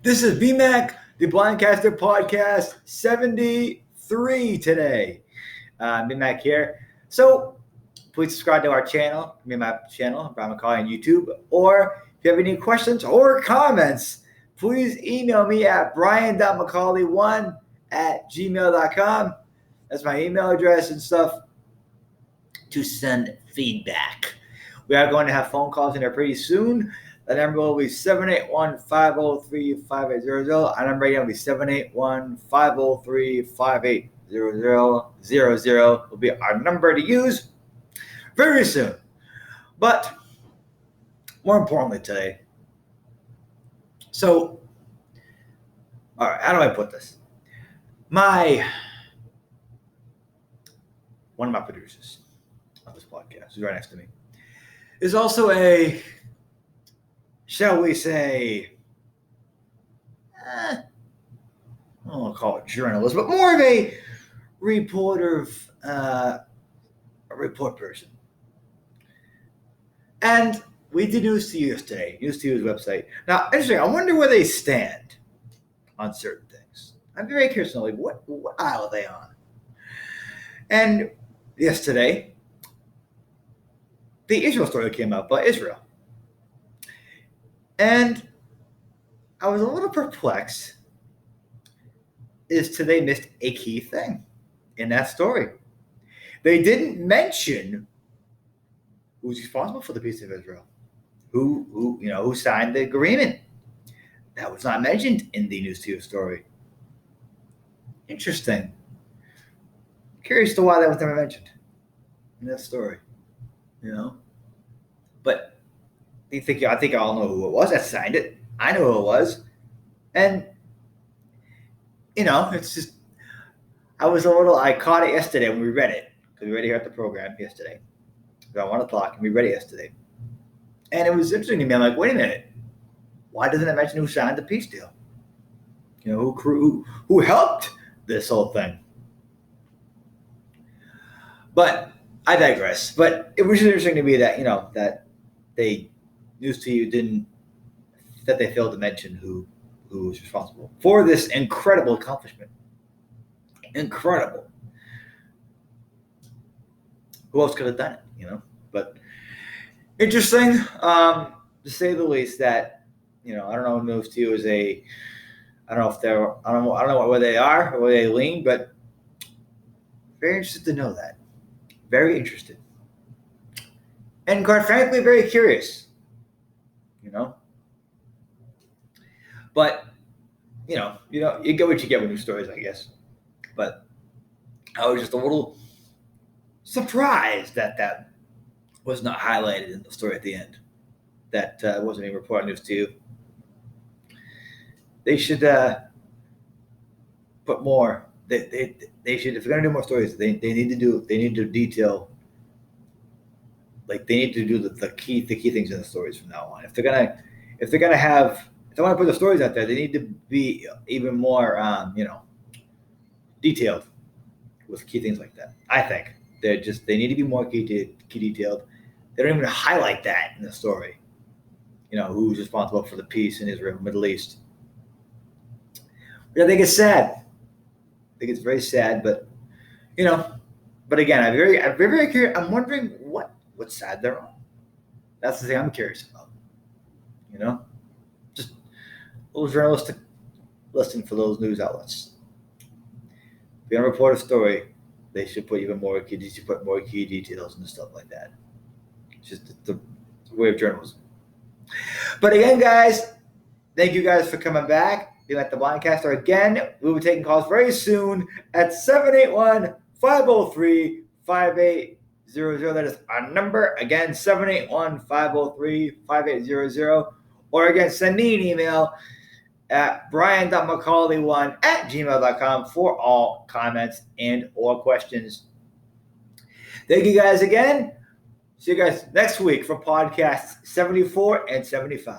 This is BMAC, the Blindcaster Podcast 73 today. BMAC here. So please subscribe to our channel, BMAC channel, Brian McCauley on YouTube. Or if you have any questions or comments, please email me at brian.mccauley1@gmail.com. That's my email address and stuff to send feedback. We are going to have phone calls in there pretty soon. The number will be 781-503-5800. Our number again will be 781-503-5800. Will be our number to use very soon. But more importantly today, so, all right, how do I put this? One of my producers on this podcast, who's right next to me, is also a, shall we say, I don't want to call it journalist, but more of a reporter, a report person. And we did News to You yesterday, News to You's website. Now, interesting, I wonder where they stand on certain things. I'm very curious to know, like, what aisle are they on? And yesterday, the Israel story came out by Israel. And I was a little perplexed as to they missed a key thing in that story. They didn't mention who's responsible for the peace of Israel, who signed the agreement. That was not mentioned in the News to You story. Interesting. Curious to why that was never mentioned in that story, But I think y'all know who it was that signed it. I know who it was. And, it's just, I caught it yesterday when we read it, because we read it here at the program yesterday. About 1 o'clock, and we read it yesterday. And it was interesting to me. I'm like, wait a minute. Why doesn't it mention who signed the peace deal? Who helped this whole thing? But I digress. But it was interesting to me that, that they, News to You that they failed to mention who was responsible for this incredible accomplishment. Incredible. Who else could have done it, But interesting, to say the least, that, I don't know, News to You is I don't know if they're, I don't know where they are or where they lean, but very interested to know that. Very interested. And quite frankly, very curious, But, you get what you get with news stories, I guess. But I was just a little surprised that was not highlighted in the story at the end. That wasn't even reported on News to You. They should put more. They should, if they're gonna do more stories, they need to detail. Like, they need to do the key things in the stories from now on. If they want to put the stories out there, they need to be even more detailed with key things like that. I think they need to be more key detailed. They don't even highlight that in the story. Who's responsible for the peace in Israel, Middle East. Which I think it's sad. I think it's very sad, but but again, I'm very curious. I'm wondering what side they're on. That's the thing I'm curious about. Just a little journalistic listening for those news outlets. If you're gonna report a story, they should put more key details and stuff like that. It's just the way of journalism. But again, guys, thank you guys for coming back. Being at the Blindcaster again. We'll be taking calls very soon at 781-503-5800. That is our number. Again, 781-503-5800. Or again, send me an email at brian.mccauley1@gmail.com for all comments and or questions. Thank you guys again. See you guys next week for podcasts 74 and 75.